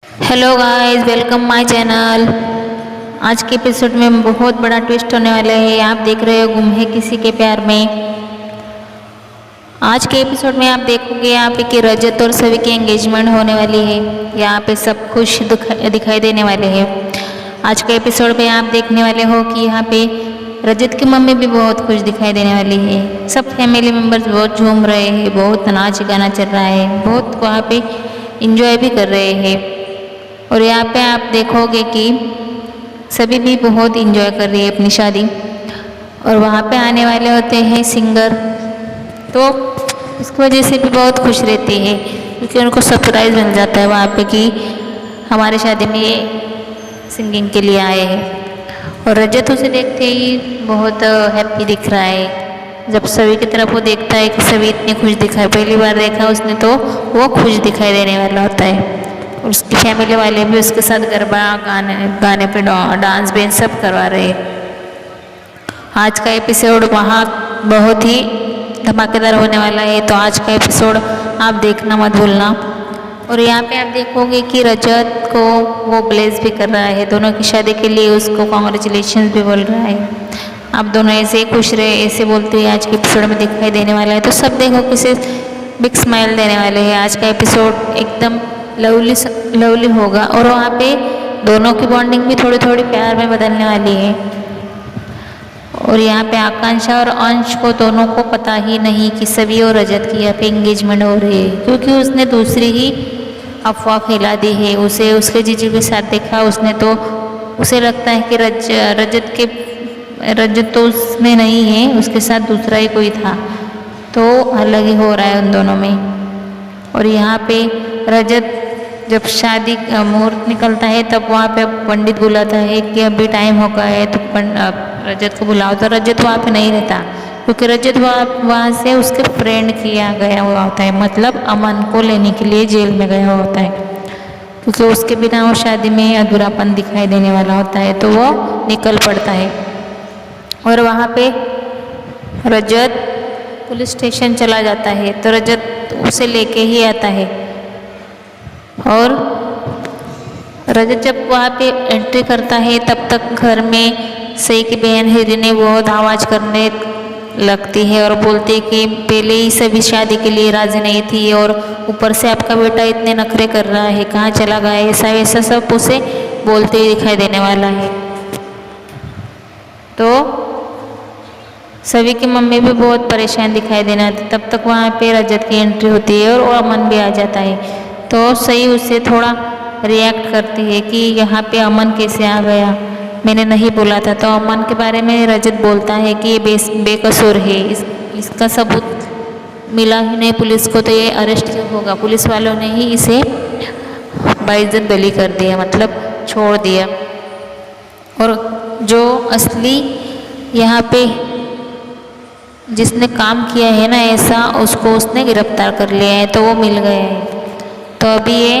Hello guys, welcome my channel. आज के episode में बहुत बड़ा ट्विस्ट होने वाला है। आप देख रहे हो गुम है किसी के प्यार में। आज के एपिसोड में आप देखोगे यहाँ पे कि रजत और सभी की एंगेजमेंट होने वाली है। यहाँ पे सब खुश दिखाई देने वाले हैं। आज के एपिसोड में आप देखने वाले हो कि यहाँ पे रजत की मम्मी भी बहुत खुश दिखाई देने वाली है। सब फैमिली मेम्बर्स बहुत झूम रहे हैं, बहुत नाच गाना चल रहा है, बहुत वहाँ पे इंजॉय भी कर रहे हैं। और यहाँ पे आप देखोगे कि सभी भी बहुत इंजॉय कर रही है अपनी शादी। और वहाँ पे आने वाले होते हैं सिंगर, तो इसकी वजह से भी बहुत खुश रहती है क्योंकि उनको सरप्राइज़ मिल जाता है वहाँ पे कि हमारी शादी में ये सिंगिंग के लिए आए हैं। और रजत उसे देखते ही बहुत हैप्पी दिख रहा है। जब सभी की तरफ वो देखता है कि सभी इतने खुश दिखाई, पहली बार देखा उसने तो वो खुश दिखाई देने वाला होता है। उसकी फैमिली वाले भी उसके साथ गरबा गाने पे डांस भी सब करवा रहे हैं। आज का एपिसोड वहाँ बहुत ही धमाकेदार होने वाला है, तो आज का एपिसोड आप देखना मत भूलना। और यहाँ पे आप देखोगे कि रजत को वो ब्लेस भी कर रहा है, दोनों की शादी के लिए उसको कॉन्ग्रेचुलेशन भी बोल रहा है। आप दोनों ऐसे ही खुश रहे, ऐसे बोलते हुए आज के एपिसोड में दिखाई देने वाला है। तो सब देखो किसे बिग स्माइल देने वाले हैं। आज का एपिसोड एकदम लवली होगा। और वहाँ पे दोनों की बॉन्डिंग भी थोड़ी थोड़ी प्यार में बदलने वाली है। और यहाँ पे आकांक्षा और अंश को दोनों को पता ही नहीं कि सभी और रजत की यहाँ पे एंगेजमेंट हो रही है, क्योंकि उसने दूसरी ही अफवाह फैला दी है। उसे उसके जीजू के साथ देखा उसने, तो उसे लगता है कि रजत तो उसमें नहीं है, उसके साथ दूसरा ही कोई था। तो अलग ही हो रहा है उन दोनों में। और यहाँ पे रजत जब शादी का मुहूर्त निकलता है तब वहाँ पे पंडित बुलाता है कि अभी टाइम हो गया है, तो रजत को बुलाओ। तो रजत वहाँ पे नहीं रहता क्योंकि रजत वहाँ से उसके फ्रेंड किया गया हुआ होता है, मतलब अमन को लेने के लिए जेल में गया हुआ होता है, क्योंकि उसके बिना वो शादी में अधूरापन दिखाई देने वाला होता है। तो वो निकल पड़ता है। और वहाँ पे रजत पुलिस स्टेशन चला जाता है, तो रजत उसे लेके ही आता है। और रजत जब वहाँ पे एंट्री करता है तब तक घर में सई की बहन हिरिनी बहुत आवाज़ करने लगती है और बोलती है कि पहले ही सभी शादी के लिए राजी नहीं थी और ऊपर से आपका बेटा इतने नखरे कर रहा है, कहाँ चला गया, ऐसा वैसा सब उसे बोलते ही दिखाई देने वाला है। तो सभी की मम्मी भी बहुत परेशान दिखाई देना। तब तक वहाँ पे रजत की एंट्री होती है और अमन भी आ जाता है। तो सही उससे थोड़ा रिएक्ट करती है कि यहाँ पे अमन कैसे आ गया, मैंने नहीं बोला था। तो अमन के बारे में रजत बोलता है कि ये बेकसूर है, इसका सबूत मिला ही नहीं पुलिस को, तो ये अरेस्ट क्यों होगा। पुलिस वालों ने ही इसे बाइज्जत बरी कर दिया, मतलब छोड़ दिया। और जो असली यहाँ पे जिसने काम किया है ना ऐसा, उसको उसने गिरफ्तार कर लिया है, तो वो मिल गया है। तो अभी ये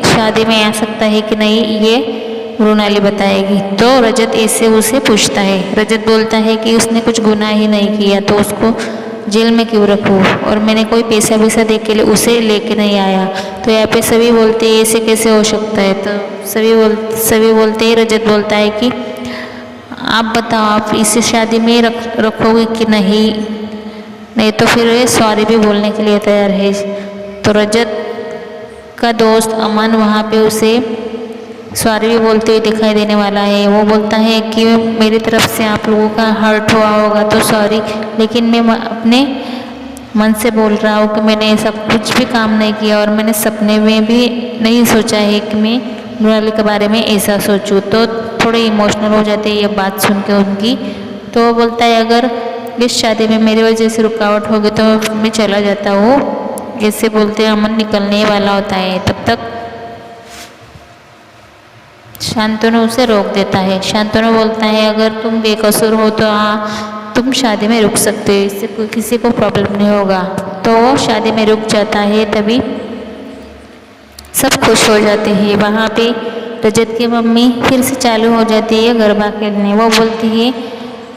शादी में आ सकता है कि नहीं, ये मृणाली बताएगी। तो रजत ऐसे उसे पूछता है। रजत बोलता है कि उसने कुछ गुनाह ही नहीं किया, तो उसको जेल में क्यों रखूँ, और मैंने कोई पैसा वैसा दे के उसे लेके नहीं आया। तो यहाँ पे सभी बोलते हैं ऐसे कैसे हो सकता है। तो सभी बोलते हैं, रजत बोलता है कि आप बताओ, आप इसे शादी में रखोगे कि नहीं तो फिर ये सॉरी भी बोलने के लिए तैयार है। तो रजत का दोस्त अमन वहाँ पे उसे सॉरी भी बोलते हुए दिखाई देने वाला है। वो बोलता है कि मेरी तरफ से आप लोगों का हर्ट हुआ होगा तो सॉरी, लेकिन मैं अपने मन से बोल रहा हूँ कि मैंने ऐसा कुछ भी काम नहीं किया और मैंने सपने में भी नहीं सोचा है कि मैं मृणाली के बारे में ऐसा सोचूं। तो थोड़े इमोशनल हो जाते हैं ये बात सुन के उनकी। तो वो बोलता है अगर इस शादी में मेरी वजह से रुकावट होगी तो मैं चला जाता हूँ, ऐसे बोलते अमन निकलने वाला होता है। तब तक शांतनु उसे रोक देता है। शांतनु बोलता है अगर तुम बेकसूर हो तो तुम शादी में रुक सकते हो, इससे किसी को प्रॉब्लम नहीं होगा। तो वो शादी में रुक जाता है। तभी सब खुश हो जाते हैं। वहाँ पे रजत की मम्मी फिर से चालू हो जाती है गरबा खेलने। वो बोलती है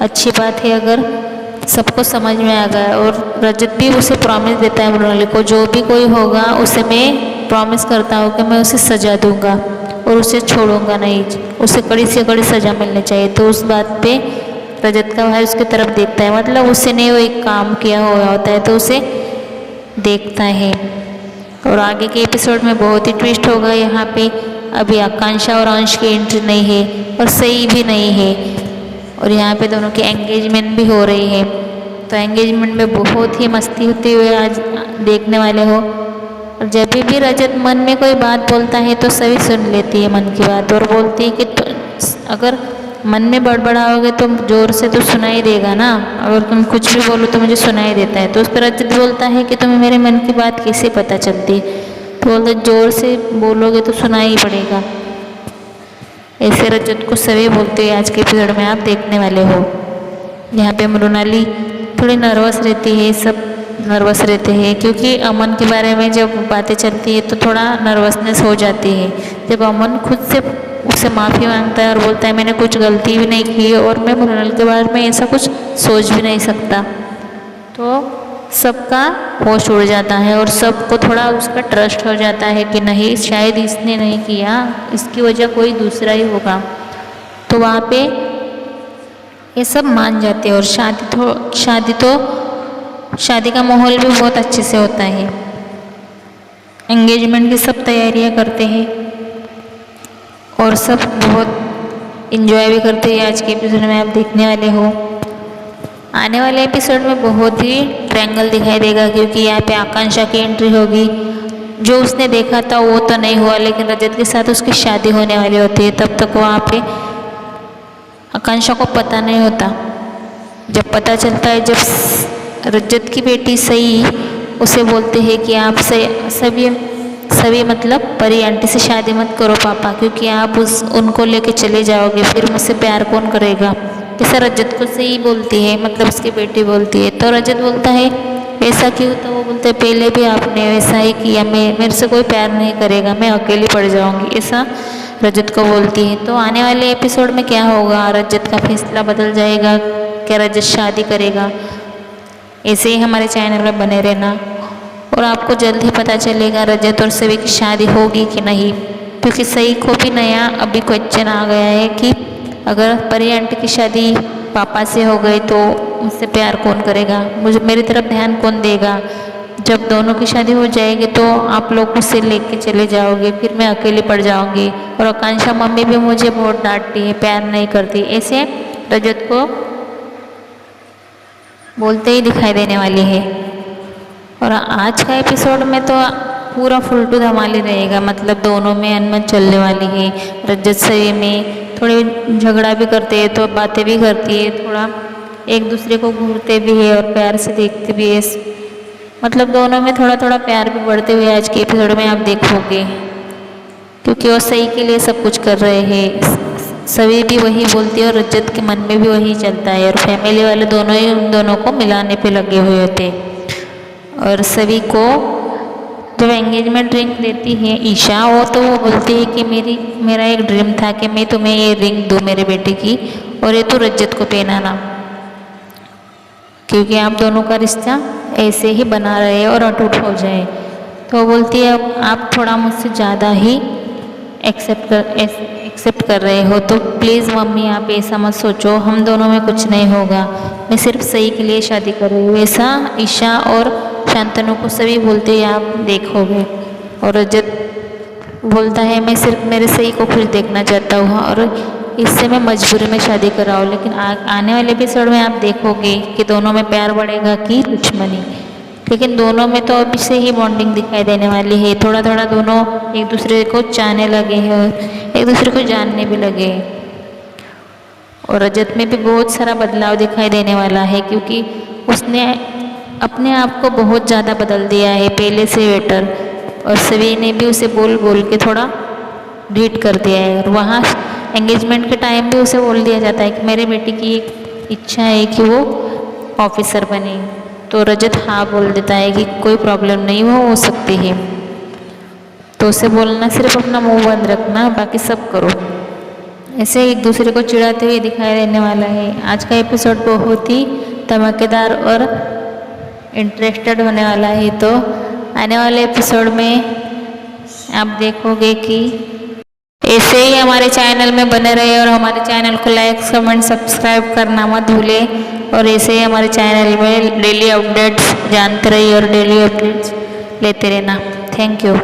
अच्छी बात है अगर सबको समझ में आ गया। और रजत भी उसे प्रॉमिस देता है मृणाली को, जो भी कोई होगा उसे मैं प्रॉमिस करता हूँ कि मैं उसे सजा दूंगा और उसे छोड़ूंगा नहीं, उसे कड़ी से कड़ी सजा मिलनी चाहिए। तो उस बात पे रजत का भाई उसकी तरफ देखता है, मतलब उसने वो एक काम किया हुआ होता है तो उसे देखता है। और आगे के एपिसोड में बहुत ही ट्विस्ट होगा यहाँ पे। अभी आकांक्षा और अंश की एंट्री नहीं है और सही भी नहीं है, और यहाँ पे दोनों की एंगेजमेंट भी हो रही है। तो एंगेजमेंट में बहुत ही मस्ती होती हुई आज देखने वाले हो। और जब भी रजत मन में कोई बात बोलता है तो सभी सुन लेती है मन की बात, और बोलती है कि अगर मन में बड़बड़ाओगे तो जोर से तो सुनाई देगा ना, अगर तुम कुछ भी बोलो तो मुझे सुनाई देता है। तो उस पर रजत बोलता है कि तुम्हें मेरे मन की बात कैसे पता चलती, तो बोलते जोर से बोलोगे तो सुनाई ही पड़ेगा। ऐसे रजत को सभी बोलते हैं आज के एपिसोड में आप देखने वाले हो। यहाँ पे मृणाली थोड़ी नर्वस रहती है, सब नर्वस रहते हैं क्योंकि अमन के बारे में जब बातें चलती है तो थोड़ा नर्वसनेस हो जाती है। जब अमन खुद से उससे माफ़ी मांगता है और बोलता है मैंने कुछ गलती भी नहीं की और मैं मृणाल के बारे में ऐसा कुछ सोच भी नहीं सकता, तो सबका होश उड़ जाता है और सबको थोड़ा उसका ट्रस्ट हो जाता है कि नहीं शायद इसने नहीं किया, इसकी वजह कोई दूसरा ही होगा। तो वहाँ पे ये सब मान जाते हैं और शादी का माहौल भी बहुत अच्छे से होता है। एंगेजमेंट की सब तैयारियां करते हैं और सब बहुत इन्जॉय भी करते हैं। आज के एपिसोड में आप देखने वाले हो। आने वाले एपिसोड में बहुत ही ट्रायंगल दिखाई देगा क्योंकि यहाँ पे आकांक्षा की एंट्री होगी। जो उसने देखा था वो तो नहीं हुआ, लेकिन रजत के साथ उसकी शादी होने वाली होती है। तब तक वहाँ पे आकांक्षा को पता नहीं होता। जब पता चलता है, जब रजत की बेटी सई उसे बोलते हैं कि आप सभी मतलब परी आंटी से शादी मत करो पापा, क्योंकि आप उनको लेके चले जाओगे, फिर मुझसे प्यार कौन करेगा। ऐसा रजत को सही बोलती है, मतलब उसकी बेटी बोलती है। तो रजत बोलता है ऐसा क्यों, तो वो बोलते हैं पहले भी आपने वैसा ही किया, मेरे से कोई प्यार नहीं करेगा, मैं अकेली पड़ जाऊंगी, ऐसा रजत को बोलती है। तो आने वाले एपिसोड में क्या होगा, रजत का फैसला बदल जाएगा, क्या रजत शादी करेगा। ऐसे ही हमारे चैनल में बने रहना और आपको जल्द ही पता चलेगा रजत और सभी की शादी होगी कि नहीं, क्योंकि सही को भी नया अभी क्वेश्चन आ गया है कि अगर परी आंटी की शादी पापा से हो गई तो मुझसे प्यार कौन करेगा, मेरी तरफ ध्यान कौन देगा। जब दोनों की शादी हो जाएगी तो आप लोग उसे लेके चले जाओगे, फिर मैं अकेली पड़ जाऊंगी। और आकांक्षा मम्मी भी मुझे बहुत डांटती है, प्यार नहीं करती, ऐसे रजत को बोलते ही दिखाई देने वाली है। और आज का एपिसोड में तो पूरा फुल टू धमाल ही रहेगा, मतलब दोनों में अनबन चलने वाली है। रजत सही में थोड़े झगड़ा भी करते हैं तो बातें भी करती है, थोड़ा एक दूसरे को घूरते भी है और प्यार से देखते भी है, मतलब दोनों में थोड़ा थोड़ा प्यार भी बढ़ते हुए आज के एपिसोड में आप देखोगे, क्योंकि वो सही के लिए सब कुछ कर रहे हैं। सभी भी वही बोलती है और रजत के मन में भी वही चलता है, और फैमिली वाले दोनों ही उन दोनों को मिलाने पे लगे हुए होते। और सभी को जब एंगेजमेंट रिंग देती है ईशा, वो बोलती है कि मेरा एक ड्रीम था कि मैं तुम्हें ये रिंग दूँ मेरे बेटे की, और ये तो रजत को पहनाना, क्योंकि आप दोनों का रिश्ता ऐसे ही बना रहे और अटूट हो जाए। तो बोलती है अब आप थोड़ा मुझसे ज़्यादा ही एक्सेप्ट कर रहे हो, तो प्लीज़ मम्मी आप ऐसा मत सोचो, हम दोनों में कुछ नहीं होगा, मैं सिर्फ सही के लिए शादी कर रही हूँ। ऐसा ईशा और शांतनु को सभी बोलते हैं आप देखोगे। और रजत बोलता है मैं सिर्फ मेरे सही को खुश देखना चाहता हूँ और इससे मैं मजबूरी में शादी कर रहा हूँ। लेकिन आने वाले एपिसोड में आप देखोगे कि दोनों में प्यार बढ़ेगा कि दुश्मनी, लेकिन दोनों में तो अभी से ही बॉन्डिंग दिखाई देने वाली है। थोड़ा थोड़ा दोनों एक दूसरे को चाहने लगे हैं और एक दूसरे को जानने भी लगे हैं। और रजत में भी बहुत सारा बदलाव दिखाई देने वाला है, क्योंकि उसने अपने आप को बहुत ज़्यादा बदल दिया है पहले से बेटर, और सभी ने भी उसे बोल बोल के थोड़ा ढीठ कर दिया है। और वहाँ एंगेजमेंट के टाइम भी उसे बोल दिया जाता है कि मेरे बेटे की एक इच्छा है कि वो ऑफिसर बने, तो रजत हाँ बोल देता है कि कोई प्रॉब्लम नहीं, वो हो सकती है। तो उसे बोलना सिर्फ अपना मुंह बंद रखना, बाकी सब करो। ऐसे एक दूसरे को चिढ़ाते हुए दिखाई देने वाला है। आज का एपिसोड बहुत ही धमाकेदार और इंटरेस्टेड होने वाला है। तो आने वाले एपिसोड में आप देखोगे कि ऐसे ही हमारे चैनल में बने रहे और हमारे चैनल को लाइक कमेंट सब्सक्राइब करना मत भूलें और ऐसे ही हमारे चैनल में डेली अपडेट्स जानते रहिए और डेली अपडेट्स लेते रहना। Thank you.